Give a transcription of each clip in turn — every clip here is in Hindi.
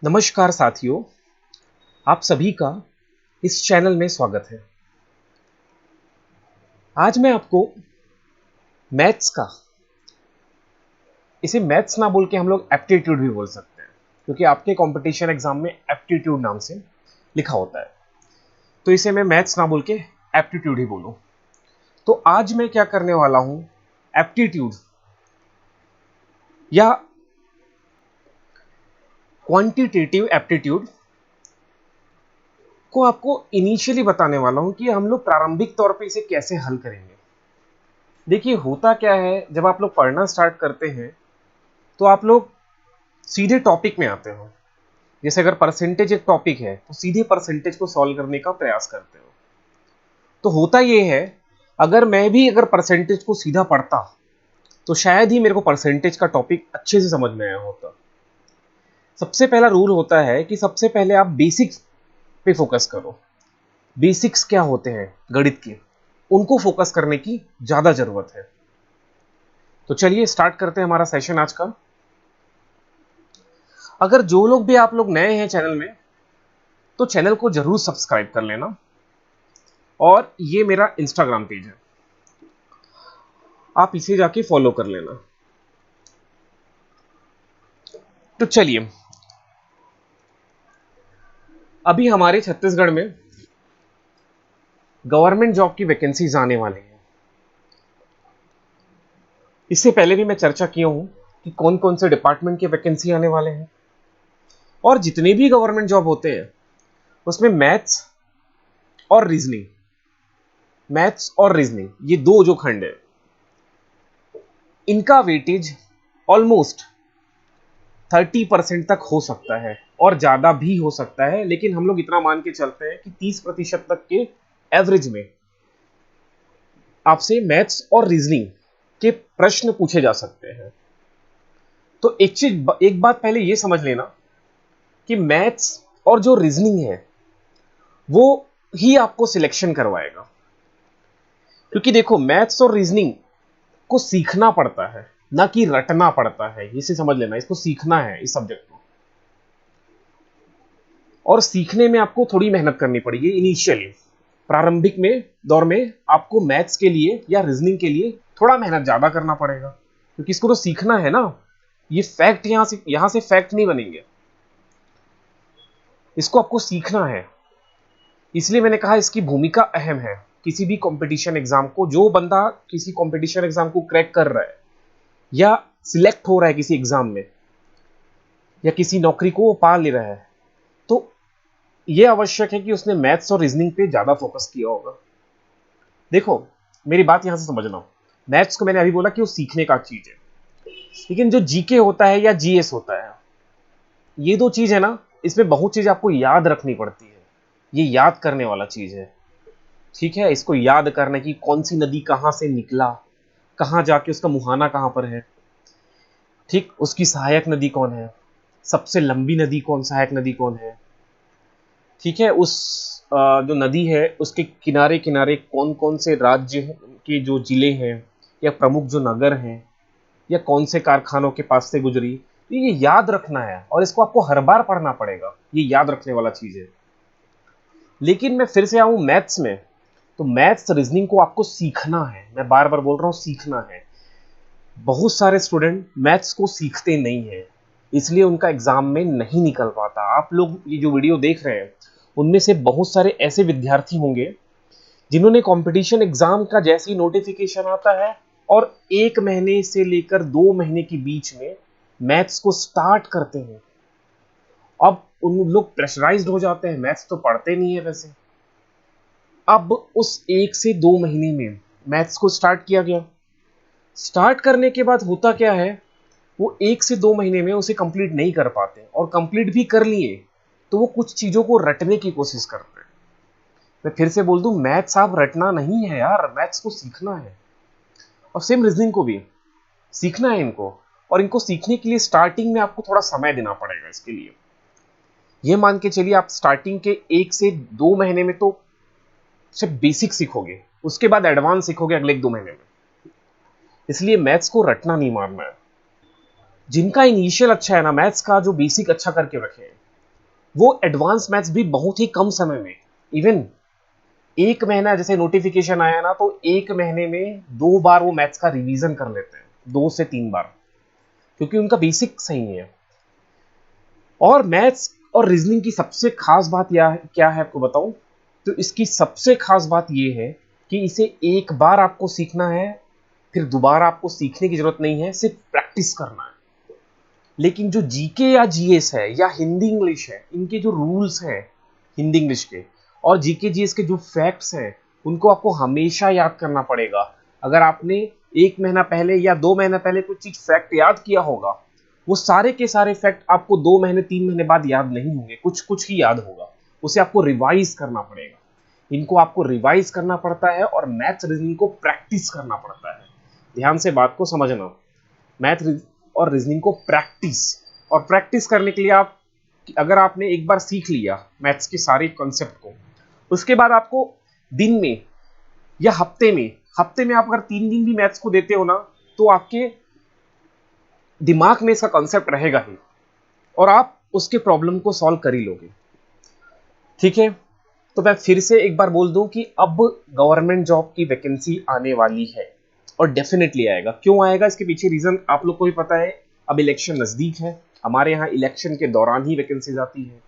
नमस्कार साथियों, आप सभी का इस चैनल में स्वागत है। आज मैं आपको मैथ्स का, इसे मैथ्स ना बोल के हम लोग एप्टीट्यूड भी बोल सकते हैं, क्योंकि आपके कंपटीशन एग्जाम में एप्टीट्यूड नाम से लिखा होता है, तो इसे मैं मैथ्स ना बोल के एप्टीट्यूड ही बोलूं। तो आज मैं क्या करने वाला हूं, एप्टीट्यूड या क्वांटिटेटिव एप्टीट्यूड को आपको इनिशियली बताने वाला हूं कि हम लोग प्रारंभिक तौर पे इसे कैसे हल करेंगे। देखिए, होता क्या है, जब आप लोग पढ़ना स्टार्ट करते हैं तो आप लोग सीधे टॉपिक में आते हो। जैसे अगर परसेंटेज एक टॉपिक है तो सीधे परसेंटेज को सॉल्व करने का प्रयास करते हो। तो होता यह है, अगर परसेंटेज को सीधा पढ़ता तो शायद ही मेरे को परसेंटेज का टॉपिक अच्छे से समझ में आया होता। सबसे पहला रूल होता है कि सबसे पहले आप बेसिक्स पे फोकस करो। बेसिक्स क्या होते हैं गणित के, उनको फोकस करने की ज्यादा जरूरत है। तो चलिए स्टार्ट करते हैं हमारा सेशन आज का। अगर जो लोग भी आप लोग नए हैं चैनल में, तो चैनल को जरूर सब्सक्राइब कर लेना। और ये मेरा इंस्टाग्राम पेज है, आप इसे जाके फॉलो कर लेना। तो चलिए, अभी हमारे छत्तीसगढ़ में गवर्नमेंट जॉब की वैकेंसीज आने वाली हैं। इससे पहले भी मैं चर्चा किया हूं कि कौन कौन से डिपार्टमेंट की वैकेंसी आने वाले हैं। और जितने भी गवर्नमेंट जॉब होते हैं उसमें मैथ्स और रीजनिंग ये दो जो खंड है, इनका वेटेज ऑलमोस्ट 30% तक हो सकता है और ज्यादा भी हो सकता है। लेकिन हम लोग इतना मान के चलते हैं कि 30% तक के एवरेज में आपसे मैथ्स और रीजनिंग के प्रश्न पूछे जा सकते हैं। तो एक बात पहले यह समझ लेना कि मैथ्स और जो रीजनिंग है वो ही आपको सिलेक्शन करवाएगा। क्योंकि देखो, मैथ्स और रीजनिंग को सीखना पड़ता है, ना कि रटना पड़ता है। इसे समझ लेना, इसको सीखना है इस सब्जेक्ट को। और सीखने में आपको थोड़ी मेहनत करनी पड़ेगी इनिशियली। प्रारंभिक में दौर में आपको मैथ्स के लिए या रीजनिंग के लिए थोड़ा मेहनत ज्यादा करना पड़ेगा, क्योंकि इसको तो सीखना है ना। ये फैक्ट यहां से फैक्ट नहीं बनेंगे, इसको आपको सीखना है। इसलिए मैंने कहा इसकी भूमिका अहम है। किसी भी कंपटीशन एग्जाम को, जो बंदा किसी कंपटीशन एग्जाम को क्रैक कर रहा है या सिलेक्ट हो रहा है किसी एग्जाम में या किसी नौकरी को वो पा ले रहा है, तो यह आवश्यक है कि उसने मैथ्स और रीजनिंग पे ज्यादा फोकस किया होगा। देखो, मेरी बात यहां से समझना। मैथ्स को मैंने अभी बोला कि वो सीखने का चीज है, लेकिन जो जीके होता है या जीएस होता है, ये दो चीज है ना, इसमें बहुत चीज आपको याद रखनी पड़ती है। ये याद करने वाला चीज है, ठीक है। इसको याद करना कि कौन सी नदी कहां से निकला, कहां जाके उसका मुहाना कहां पर है, ठीक, उसकी सहायक नदी कौन है, सबसे लंबी नदी कौन, सहायक नदी कौन है, ठीक है। जो नदी है उसके किनारे किनारे कौन कौन से राज्य के जो जिले हैं या प्रमुख जो नगर हैं या कौन से कारखानों के पास से गुजरी, तो ये याद रखना है और इसको आपको हर बार पढ़ना पड़ेगा। ये याद रखने वाला चीज है। लेकिन मैं फिर से आऊं मैथ्स में, तो मैथ्स रीजनिंग को आपको सीखना है। मैं बार बार बोल रहा हूं, सीखना है। बहुत सारे स्टूडेंट मैथ्स को सीखते नहीं है, इसलिए उनका एग्जाम में नहीं निकल पाता। आप लोग ये जो वीडियो देख रहे हैं, उनमें से बहुत सारे ऐसे विद्यार्थी होंगे जिन्होंने कंपटीशन एग्जाम का जैसे ही नोटिफिकेशन आता है और 1 महीने से लेकर 2 महीने के बीच में मैथ्स को स्टार्ट करते हैं। अब उन लोग प्रेशराइज्ड हो जाते हैं, मैथ्स तो पढ़ते नहीं है वैसे। अब उस 1 से 2 महीने में मैथ्स को स्टार्ट किया गया। स्टार्ट करने के बाद होता क्या है, वो 1 से 2 महीने में उसे कंप्लीट नहीं कर पाते, और कंप्लीट भी कर लिए तो वो कुछ चीजों को रटने की कोशिश करते हैं। मैं फिर से बोल दूं, मैथ्स आप रटना नहीं है यार, मैथ्स को सीखना है। और सेम रीजनिंग को भी सीखना है इनको। और इनको सीखने के लिए स्टार्टिंग में आपको थोड़ा समय देना पड़ेगा। इसके लिए ये मान के चलिए, आप स्टार्टिंग के 1 से 2 महीने में तो सिर्फ बेसिक सीखोगे, उसके बाद एडवांस सीखोगे अगले 1-2 महीने में। इसलिए मैथ्स को रटना नहीं मारना है। जिनका इनिशियल अच्छा है ना, मैथ्स का जो बेसिक अच्छा करके रखे हैं, वो एडवांस मैथ्स भी बहुत ही कम समय में, इवन एक महीना जैसे नोटिफिकेशन आया ना, तो एक महीने में 2 बार वो मैथ्स का रिवीजन कर लेते हैं, 2 से 3 बार, क्योंकि उनका बेसिक सही है। और मैथ्स और रीजनिंग की सबसे खास बात क्या है आपको बताऊं, तो इसकी सबसे खास बात यह है कि इसे एक बार आपको सीखना है, फिर दोबारा आपको सीखने की जरूरत नहीं है, सिर्फ प्रैक्टिस करना है। लेकिन जो जीके या जीएस है या हिंदी इंग्लिश है, इनके जो रूल्स हैं हिंदी इंग्लिश के और जीके जीएस के जो फैक्ट्स हैं, उनको आपको हमेशा याद करना पड़ेगा। अगर आपने 1 महीना पहले या 2 महीना पहले कुछ चीज फैक्ट याद किया होगा, वो सारे के सारे फैक्ट आपको 2 महीने 3 महीने बाद याद नहीं होंगे, कुछ कुछ ही याद होगा। उसे आपको रिवाइज करना पड़ेगा। इनको आपको रिवाइज करना पड़ता है और मैथ्स रीजनिंग को प्रैक्टिस करना पड़ता है। ध्यान से बात को समझना, मैथ और रीजनिंग को प्रैक्टिस, और प्रैक्टिस करने के लिए आप, अगर आपने एक बार सीख लिया मैथ्स के सारे कॉन्सेप्ट को, उसके बाद आपको दिन में या हफ्ते में आप अगर 3 दिन भी मैथ्स को देते हो ना, तो आपके दिमाग में इसका कॉन्सेप्ट रहेगा ही और आप उसके प्रॉब्लम को सॉल्व कर ही लोगे। ठीक है, तो मैं फिर से एक बार बोल दूं कि अब गवर्नमेंट जॉब की वैकेंसी आने वाली है और डेफिनेटली आएगा। क्यों आएगा, इसके पीछे रीजन आप लोग को भी पता है। अब इलेक्शन नजदीक है, हमारे यहाँ इलेक्शन के दौरान ही वैकेंसीज आती है।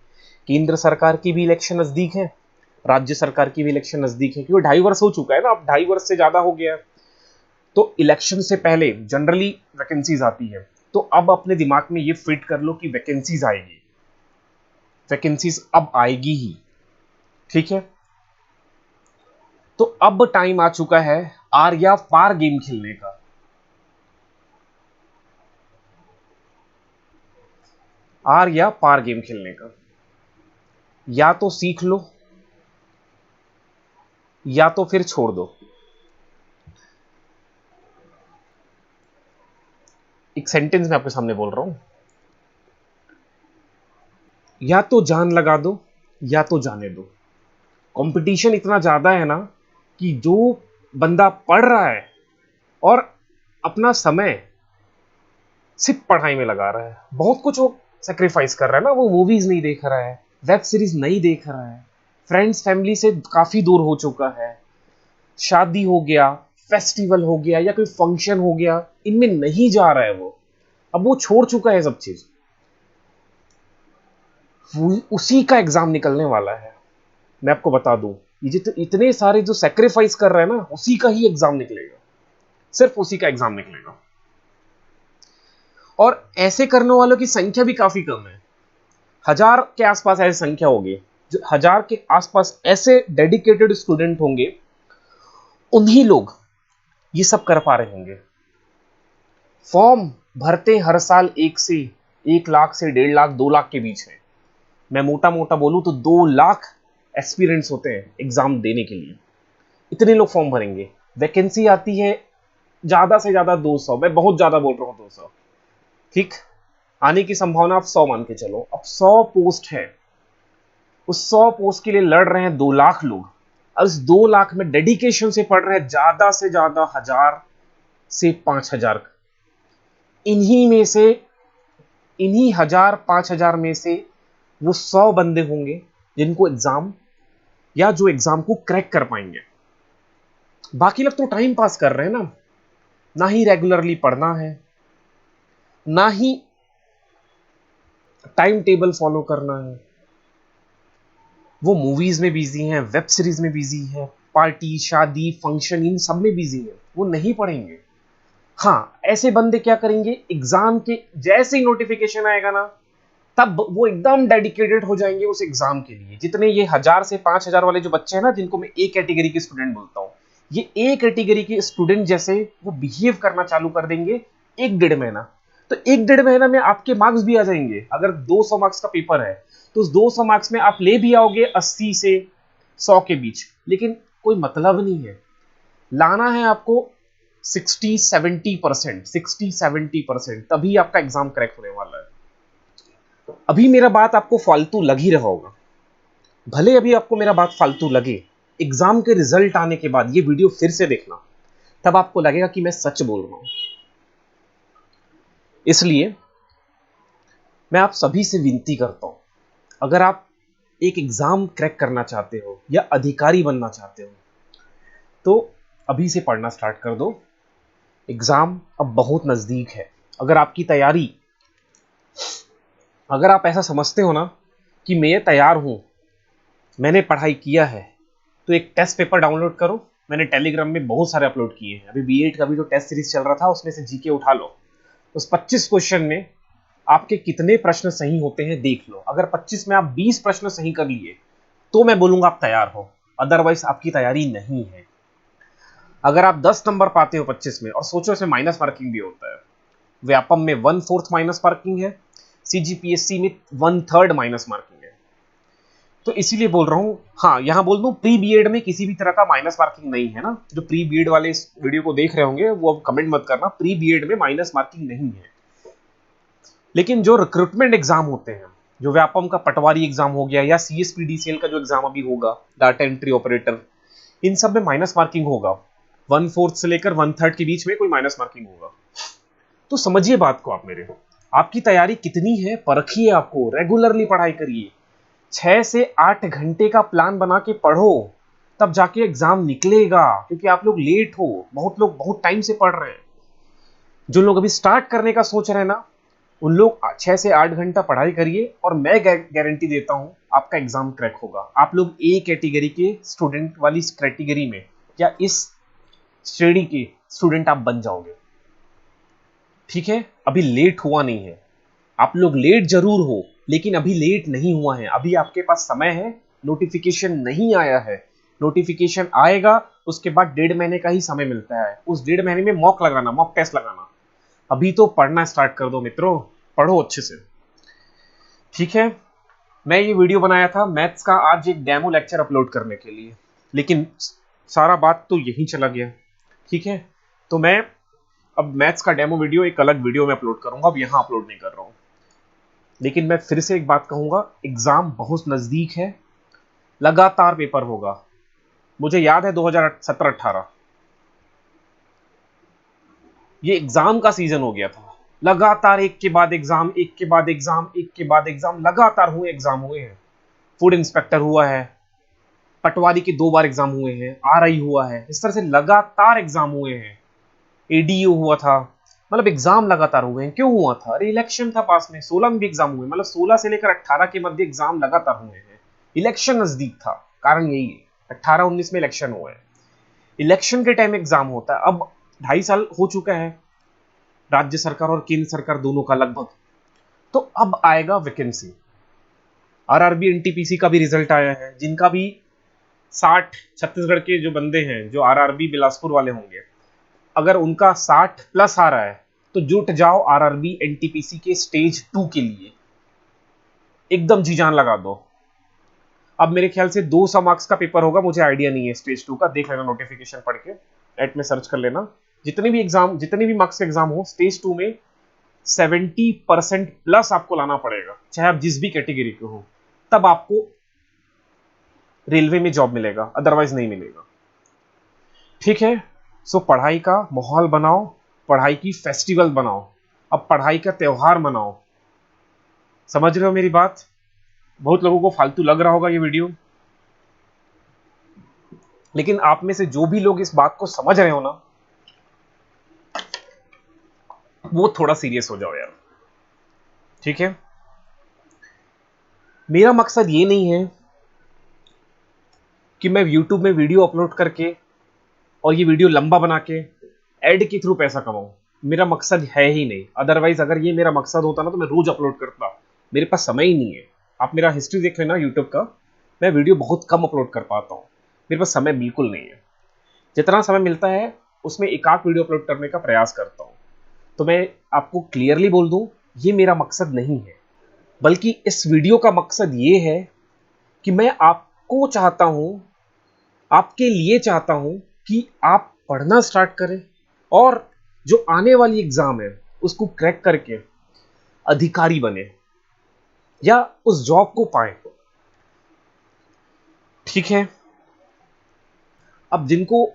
केंद्र सरकार की भी इलेक्शन नजदीक है, राज्य सरकार की भी इलेक्शन नजदीक है, क्योंकि 2.5 वर्ष हो चुका है ना, अब 2.5 वर्ष से ज्यादा हो गया है। तो इलेक्शन से पहले जनरली वैकेंसीज आती है। तो अब अपने दिमाग में ये फिट कर लो कि वैकेंसीज आएगी, वैकेंसीज अब आएगी ही। ठीक है, तो अब टाइम आ चुका है आर या पार गेम खेलने का। आर या पार गेम खेलने का, या तो सीख लो या तो फिर छोड़ दो। एक सेंटेंस में आपके सामने बोल रहा हूं, या तो जान लगा दो या तो जाने दो। कंपटीशन इतना ज्यादा है ना कि जो बंदा पढ़ रहा है और अपना समय सिर्फ पढ़ाई में लगा रहा है, बहुत कुछ वो सेक्रीफाइस कर रहा है ना, वो मूवीज नहीं देख रहा है, वेब सीरीज नहीं देख रहा है, फ्रेंड्स फैमिली से काफी दूर हो चुका है, शादी हो गया, फेस्टिवल हो गया या कोई फंक्शन हो गया, इनमें नहीं जा रहा है वो, अब वो छोड़ चुका है सब चीज। उसी का एग्जाम निकलने वाला है, मैं आपको बता दूं। ये इतने सारे जो सेक्रीफाइस कर रहे हैं ना, उसी का ही एग्जाम निकलेगा, सिर्फ उसी का एग्जाम निकलेगा। और ऐसे करने वालों की संख्या भी काफी कम है, 1000 के आसपास ऐसी संख्या होगी। जो 1000 के आसपास ऐसे डेडिकेटेड स्टूडेंट होंगे, उन्हीं लोग ये सब कर पा रहे होंगे। फॉर्म भरते हर साल 1 लाख से 1.5 लाख 2 लाख के बीच में, मैं मोटा मोटा बोलूं तो 2 लाख एस्पिरेंट्स होते हैं एग्जाम देने के लिए। इतने लोग फॉर्म भरेंगे, वैकेंसी आती है ज्यादा से ज्यादा 200, मैं बहुत ज्यादा बोल रहा हूं 200, ठीक। आने की संभावना आप 100 मान के चलो। अब 100 पोस्ट है, उस 100 पोस्ट के लिए लड़ रहे हैं 2 लाख लोग, और इस 2 लाख में डेडिकेशन से पढ़ रहे हैं ज्यादा से ज्यादा 1000 से 5000। इन्हीं में से, इन्हीं 1000 5000 में से वो 100 बंदे होंगे जिनको एग्जाम, या जो एग्जाम को क्रैक कर पाएंगे। बाकी लोग तो टाइम पास कर रहे हैं ना ही रेगुलरली पढ़ना है, ना ही टाइम टेबल फॉलो करना है। वो मूवीज में बिजी हैं, वेब सीरीज में बिजी है, पार्टी शादी फंक्शन इन सब में बिजी है, वो नहीं पढ़ेंगे। हाँ, ऐसे बंदे क्या करेंगे, एग्जाम के जैसे ही नोटिफिकेशन आएगा ना, तब वो एकदम डेडिकेटेड हो जाएंगे उस एग्जाम के लिए। जितने ये 1000 से 5000 वाले जो बच्चे हैं ना, जिनको मैं ए कैटेगरी के स्टूडेंट बोलता हूँ, ये ए कैटेगरी के स्टूडेंट जैसे वो बिहेव करना चालू कर देंगे 1 1.5 महीना। तो 1 1.5 महीना में आपके मार्क्स भी आ जाएंगे। अगर 200 मार्क्स का पेपर है, तो उस 200 मार्क्स में आप ले भी आओगे 80 से 100 के बीच, लेकिन कोई मतलब नहीं है। लाना है आपको 60 70%, तभी आपका एग्जाम क्रैक होने वाला है। अभी मेरा बात आपको फालतू लग ही रहा होगा, भले अभी आपको मेरा बात फालतू लगे, एग्जाम के रिजल्ट आने के बाद ये वीडियो फिर से देखना, तब आपको लगेगा कि मैं सच बोल रहा हूं। इसलिए मैं आप सभी से विनती करता हूं, अगर आप एक एग्जाम क्रैक करना चाहते हो या अधिकारी बनना चाहते हो तो अभी से पढ़ना स्टार्ट कर दो। एग्जाम अब बहुत नजदीक है। अगर आपकी तैयारी, अगर आप ऐसा समझते हो ना कि मैं तैयार हूं, मैंने पढ़ाई किया है, तो एक टेस्ट पेपर डाउनलोड करो। मैंने टेलीग्राम में बहुत सारे अपलोड किए हैं। अभी B.Ed का भी जो टेस्ट सीरीज चल रहा था उसमें से जीके उठा लो। उस 25 क्वेश्चन में आपके कितने प्रश्न सही होते हैं देख लो। अगर 25 में आप 20 प्रश्न सही कर लिए तो मैं बोलूंगा आप तैयार हो, अदरवाइज आपकी तैयारी नहीं है। अगर आप 10 नंबर पाते हो 25 में, और सोचो इसमें माइनस मार्किंग भी होता है, व्यापम में 1/4 माइनस मार्किंग है, CGPSC में 1/3 माइनस मार्किंग है, तो इसीलिए बोल रहा हूं। हाँ, यहां बोल दूं प्री B.Ed में किसी भी तरह का माइनस मार्किंग नहीं है ना। जो प्री B.Ed वाले इस वीडियो को देख रहे होंगे वो अब कमेंट मत करना, प्री B.Ed में माइनस मार्किंग नहीं है। लेकिन जो रिक्रूटमेंट एग्जाम होते हैं, जो व्यापम का पटवारी एग्जाम हो गया या CSPDCL का जो एग्जाम अभी होगा, डाटा एंट्री ऑपरेटर, इन सब में माइनस मार्किंग होगा। 1/4 से लेकर 1/3 के बीच में कोई माइनस मार्किंग होगा। तो समझिए बात को आप मेरे। आपकी तैयारी कितनी है परखिए, आपको रेगुलरली पढ़ाई करिए। 6 से 8 घंटे का प्लान बना के पढ़ो, तब जाके एग्जाम निकलेगा। क्योंकि आप लोग लेट हो, बहुत लोग बहुत टाइम से पढ़ रहे हैं। जो लोग अभी स्टार्ट करने का सोच रहे हैं ना, उन लोग 6 से 8 घंटा पढ़ाई करिए और मैं गारंटी देता हूं आपका एग्जाम क्रैक होगा। आप लोग ए कैटेगरी के स्टूडेंट वाली कैटेगरी में या इस श्रेणी के स्टूडेंट आप बन जाओगे। ठीक है, अभी लेट हुआ नहीं है। आप लोग लेट जरूर हो, लेकिन अभी लेट नहीं हुआ है। अभी आपके पास समय है। नोटिफिकेशन नहीं आया है, नोटिफिकेशन आएगा उसके बाद 1.5 महीने का ही समय मिलता है। उस 1.5 महीने में मॉक लगाना, मॉक टेस्ट लगाना। अभी तो पढ़ना स्टार्ट कर दो मित्रों, पढ़ो अच्छे से। ठीक है, मैं ये वीडियो बनाया था मैथ्स का आज एक डेमो लेक्चर अपलोड करने के लिए, लेकिन सारा बात तो यही चला गया। ठीक है, तो मैं अब मैथ्स का डेमो वीडियो एक अलग वीडियो में अपलोड करूंगा, अब यहां अपलोड नहीं कर रहा हूं। लेकिन मैं फिर से एक बात कहूंगा, एग्जाम बहुत नजदीक है, लगातार पेपर होगा। मुझे याद है 2017-18 ये एग्जाम का सीजन हो गया था। लगातार एक के बाद एग्जाम, एक के बाद एग्जाम, एक के बाद एग्जाम, लगातार हुए एग्जाम हुए हैं। फूड इंस्पेक्टर हुआ है, पटवारी के 2 बार एग्जाम हुए हैं, RI हुआ है, इस तरह से लगातार एग्जाम हुए हैं। ADO हुआ था, मतलब एग्जाम लगातार हुए हैं। क्यों हुआ था? अरे इलेक्शन था पास में, 16 में भी एग्जाम हुए, मतलब 16 से लेकर 18 के मध्य एग्जाम लगातार हुए हैं। इलेक्शन नजदीक था, कारण यही है। 18-19 में इलेक्शन हुआ है, इलेक्शन के टाइम एग्जाम होता है। अब 2.5 साल हो चुका है राज्य सरकार और केंद्र सरकार दोनों का लगभग, तो अब आएगा वैकेंसी। RRB NTPC का भी रिजल्ट आया है, जिनका भी 60 छत्तीसगढ़ के जो बंदे हैं जो RRB बिलासपुर वाले होंगे, अगर उनका 60 प्लस आ रहा है तो जुट जाओ RRB NTPC के स्टेज 2 के लिए, एकदम जी जान लगा दो। अब मेरे ख्याल से 200 मार्क्स का पेपर होगा, मुझे आइडिया नहीं है स्टेज 2 का, देख लेना नोटिफिकेशन पढ़ के, नेट में सर्च कर लेना। जितने भी मार्क्स के एग्जाम हो, स्टेज 2 में 70% प्लस आपको लाना पड़ेगा, चाहे आप जिस भी कैटेगरी के हो, तब आपको रेलवे में जॉब मिलेगा, अदरवाइज नहीं मिलेगा। ठीक है, सो पढ़ाई का माहौल बनाओ, पढ़ाई की फेस्टिवल बनाओ, अब पढ़ाई का त्योहार मनाओ। समझ रहे हो मेरी बात? बहुत लोगों को फालतू लग रहा होगा ये वीडियो, लेकिन आप में से जो भी लोग इस बात को समझ रहे हो ना, वो थोड़ा सीरियस हो जाओ यार। ठीक है, मेरा मकसद ये नहीं है कि मैं YouTube में वीडियो अपलोड करके और ये वीडियो लंबा बना के एड के थ्रू पैसा कमाऊं। मेरा मकसद है ही नहीं। अदरवाइज अगर ये मेरा मकसद होता ना तो मैं रोज अपलोड करता। मेरे पास समय ही नहीं है। आप मेरा हिस्ट्री देख लेना यूट्यूब का, मैं वीडियो बहुत कम अपलोड कर पाता हूँ, मेरे पास समय बिल्कुल नहीं है। जितना समय मिलता है उसमें एक आध वीडियो अपलोड करने का प्रयास करता हूँ। तो मैं आपको क्लियरली बोल दूं, ये मेरा मकसद नहीं है, बल्कि इस वीडियो का मकसद ये है कि मैं आपको चाहता हूं, आपके लिए चाहता हूं कि आप पढ़ना स्टार्ट करें और जो आने वाली एग्जाम है उसको क्रैक करके अधिकारी बने या उस जॉब को पाए। ठीक है, अब जिनको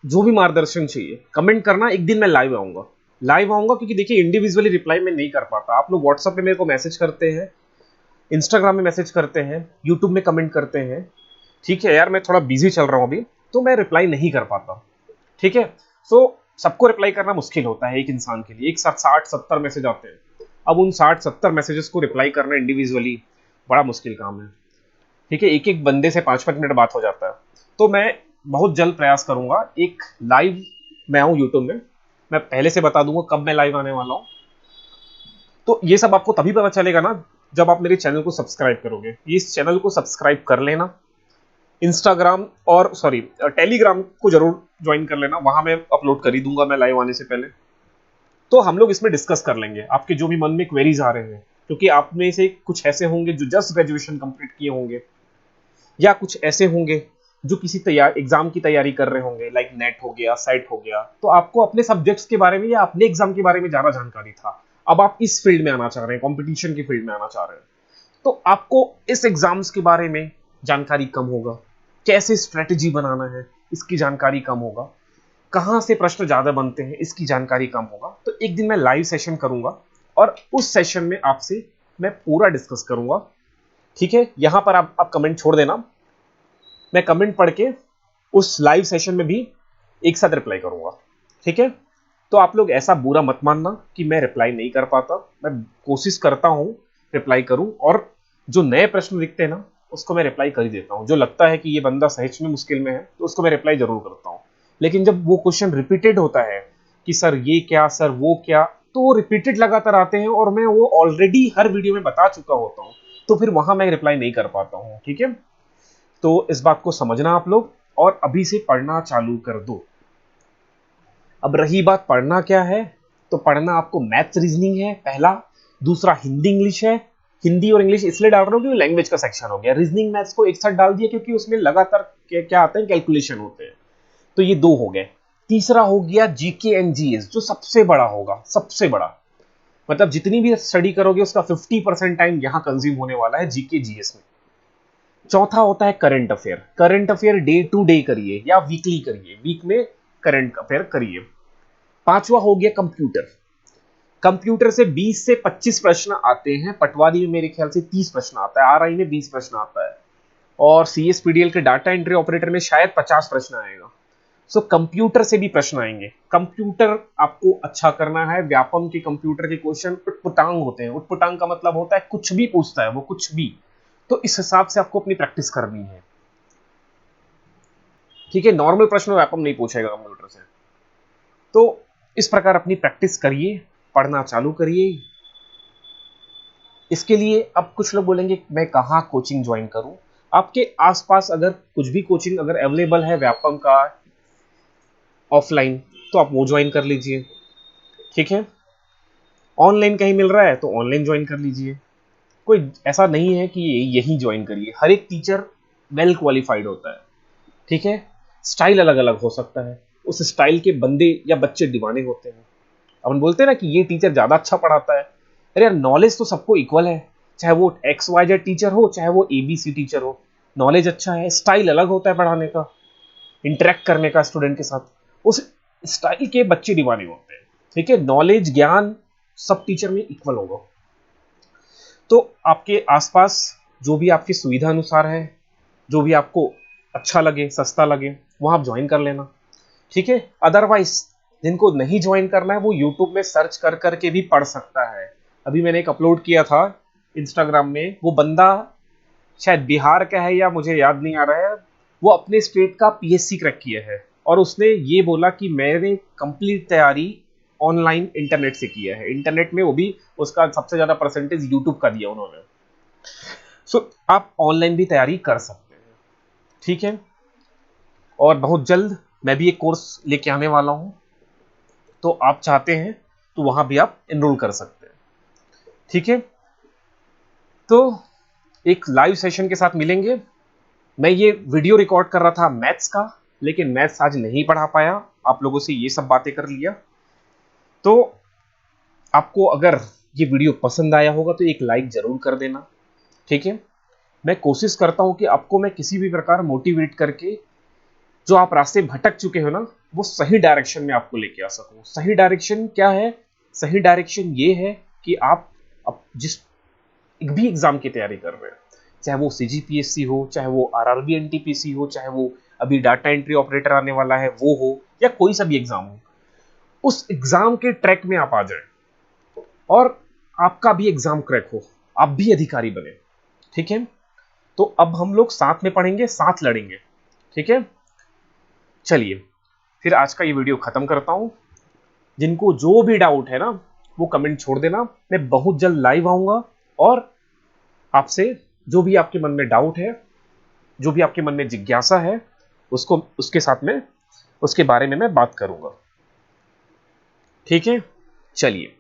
जो भी मार्गदर्शन चाहिए कमेंट करना। एक दिन मैं लाइव आऊंगा, क्योंकि देखिए इंडिविजुअली रिप्लाई मैं नहीं कर पाता। आप लोग व्हाट्सएप पे मेरे को मैसेज करते हैं, इंस्टाग्राम में मैसेज करते हैं, यूट्यूब में कमेंट करते हैं, ठीक है यार मैं थोड़ा बिजी चल रहा हूँ अभी, तो मैं रिप्लाई नहीं कर पाता, ठीक है। सो सबको रिप्लाई करना मुश्किल होता है एक इंसान के लिए, एक साथ 60-70 मैसेज आते हैं। अब उन 60-70 मैसेजेस को रिप्लाई करना इंडिविजुअली बड़ा मुश्किल काम है, ठीक है। एक एक बंदे से 5-5 मिनट बात हो जाता है। तो मैं बहुत जल्द प्रयास करूंगा एक लाइव मैं आऊँ यूट्यूब में, मैं पहले से बता दूंगा कब मैं लाइव आने वाला हूँ। तो ये सब आपको तभी पता चलेगा ना जब आप मेरे चैनल को सब्सक्राइब करोगे। इस चैनल को सब्सक्राइब कर लेना, इंस्टाग्राम और सॉरी टेलीग्राम को जरूर ज्वाइन कर लेना, वहां मैं अपलोड कर ही दूंगा मैं लाइव आने से पहले। तो हम लोग इसमें डिस्कस कर लेंगे आपके जो भी मन में क्वेरीज आ रहे हैं, क्योंकि आप में से कुछ ऐसे होंगे जो जस्ट ग्रेजुएशन कंप्लीट किए होंगे, या कुछ ऐसे होंगे जो किसी तैयार एग्जाम की तैयारी कर रहे होंगे, लाइक नेट हो गया, सेट हो गया। तो आपको अपने सब्जेक्ट्स के बारे में या अपने एग्जाम के बारे में ज्यादा जानकारी था, अब आप इस फील्ड में आना चाह रहे हैं, कंपटीशन की फील्ड में आना चाह रहे हैं, तो आपको इस एग्जाम्स के बारे में जानकारी कम होगा, कैसे स्ट्रेटेजी बनाना है इसकी जानकारी कम होगा, कहां से प्रश्न ज्यादा बनते हैं इसकी जानकारी कम होगा। तो एक दिन मैं लाइव सेशन करूंगा और उस सेशन में आपसे मैं पूरा डिस्कस करूंगा, ठीक है। यहां पर आप कमेंट छोड़ देना, मैं कमेंट पढ़ के उस लाइव सेशन में भी एक साथ रिप्लाई करूंगा, ठीक है। तो आप लोग ऐसा बुरा मत मानना कि मैं रिप्लाई नहीं कर पाता, मैं कोशिश करता हूं रिप्लाई करूं, और जो नए प्रश्न दिखते हैं ना उसको मैं रिप्लाई कर ही देता हूं। जो लगता है कि ये बंदा सच में मुश्किल में है तो उसको मैं रिप्लाई जरूर करता हूं। लेकिन जब वो क्वेश्चन रिपीटेड होता है कि सर ये क्या, सर वो क्या, तो वो रिपीटेड लगातार आते हैं और मैं वो ऑलरेडी हर वीडियो में बता चुका होता हूं, तो फिर वहां मैं रिप्लाई नहीं कर पाता हूं, ठीक है। तो इस बात को समझना आप लोग, और अभी से पढ़ना चालू कर दो। अब रही बात पढ़ना क्या है, तो पढ़ना आपको मैथ्स रीजनिंग है पहला, दूसरा हिंदी इंग्लिश है। हिंदी और इंग्लिश इसलिए डाल रहा हूं क्योंकि लैंग्वेज का सेक्शन हो गया, रीजनिंग मैथ्स को एक साथ डाल दिया क्योंकि उसमें लगातार क्या आते हैं, कैलकुलेशन होते हैं। तो ये दो हो गए। तीसरा हो गया जीके एंड जीएस, जो सबसे बड़ा होगा, सबसे बड़ा, मतलब जितनी भी स्टडी करोगे उसका 50% टाइम यहां कंज्यूम होने वाला है जीके जीएस में। चौथा होता है current affair, current affair day to day करिए या वीकली करिए, वीक में करंट अफेयर करिए। पांचवा हो गया कंप्यूटर, कंप्यूटर से 20 से 25 प्रश्न आते हैं, पटवारी में मेरे ख्याल से 30 प्रश्न आता है, आरआई में 20 प्रश्न आता है, और सीएसपीडीएल के डाटा एंट्री ऑपरेटर में शायद 50 प्रश्न आएगा। सो कंप्यूटर से भी प्रश्न आएंगे। कंप्यूटर आपको अच्छा करना है, व्यापम के कंप्यूटर के क्वेश्चन उटपुटांग होते हैं, उटपुटांग का मतलब होता है कुछ भी पूछता है वो, कुछ भी। तो इस हिसाब से आपको अपनी प्रैक्टिस करनी है, ठीक है। नॉर्मल प्रश्न व्यापम नहीं पूछेगा कंप्यूटर से। तो इस प्रकार अपनी प्रैक्टिस करिए, पढ़ना चालू करिए। इसके लिए अब कुछ लोग बोलेंगे मैं कहाँ कोचिंग ज्वाइन करूं। आपके आसपास अगर कुछ भी कोचिंग अगर अवेलेबल है व्यापम का ऑफलाइन, तो आप वो ज्वाइन कर लीजिए, ठीक है। ऑनलाइन कहीं मिल रहा है तो ऑनलाइन ज्वाइन कर लीजिए। कोई ऐसा नहीं है कि यही ज्वाइन करिए, हर एक टीचर वेल क्वालिफाइड होता है, ठीक है। स्टाइल अलग अलग हो सकता है, उस स्टाइल के बंदे या बच्चे दीवाने होते हैं। अपन बोलते हैं ना कि ये टीचर ज्यादा अच्छा पढ़ाता है, अरे यार नॉलेज तो सबको इक्वल है, चाहे वो एक्स वाई जेड टीचर हो चाहे वो एबीसी टीचर हो, नॉलेज अच्छा है, स्टाइल अलग होता है पढ़ाने का, इंटरेक्ट करने का स्टूडेंट के साथ, उस स्टाइल के बच्चे दीवाने होते हैं, ठीक है। नॉलेज ज्ञान सब टीचर में इक्वल होगा। तो आपके आसपास जो भी आपकी सुविधा अनुसार है, जो भी आपको अच्छा लगे, सस्ता लगे, वहां आप ज्वाइन कर लेना, ठीक है। अदरवाइज जिनको नहीं ज्वाइन करना है वो यूट्यूब में सर्च कर करके भी पढ़ सकता है। अभी मैंने एक अपलोड किया था इंस्टाग्राम में, वो बंदा शायद बिहार का है या मुझे याद नहीं आ रहा है, वो अपने स्टेट का पीएससी क्रैक किया है, और उसने ये बोला कि मैंने कंप्लीट तैयारी ऑनलाइन इंटरनेट से किया है, इंटरनेट में वो भी उसका सबसे ज्यादा परसेंटेज यूट्यूब का दिया उन्होंने। सो आप ऑनलाइन भी तैयारी कर सकते हैं, ठीक है। और बहुत जल्द मैं भी एक कोर्स लेके आने वाला हूं, तो आप चाहते हैं तो वहां भी आप एनरोल कर सकते हैं, ठीक है। तो एक लाइव सेशन के साथ मिलेंगे। मैं ये वीडियो रिकॉर्ड कर रहा था मैथ्स का, लेकिन मैथ्स आज नहीं पढ़ा पाया, आप लोगों से ये सब बातें कर लिया। तो आपको अगर ये वीडियो पसंद आया होगा तो एक लाइक जरूर कर देना, ठीक है। मैं कोशिश करता हूं कि आपको मैं किसी भी प्रकार मोटिवेट करके जो आप रास्ते भटक चुके हो ना, वो सही डायरेक्शन में आपको लेके आ सकूं। सही डायरेक्शन क्या है? सही डायरेक्शन ये है कि आप जिस एक भी एग्जाम की तैयारी कर रहे हैं, चाहे वो सीजीपीएससी हो, चाहे वो आरआरबी एनटीपीसी हो, चाहे वो अभी डाटा एंट्री ऑपरेटर आने वाला है वो हो, या कोई सा भी एग्जाम हो, उस एग्जाम के ट्रैक में आप आ जाए और आपका भी एग्जाम क्रैक हो, आप भी अधिकारी बने। ठीक है, तो अब हम लोग साथ में पढ़ेंगे, साथ लड़ेंगे। ठीक है, चलिए फिर आज का ये वीडियो खत्म करता हूं। जिनको जो भी डाउट है ना, वो कमेंट छोड़ देना, मैं बहुत जल्द लाइव आऊंगा और आपसे जो भी आपके मन में डाउट है, जो भी आपके मन में जिज्ञासा है, उसको उसके साथ में उसके बारे में मैं बात करूंगा। ठीक है, चलिए।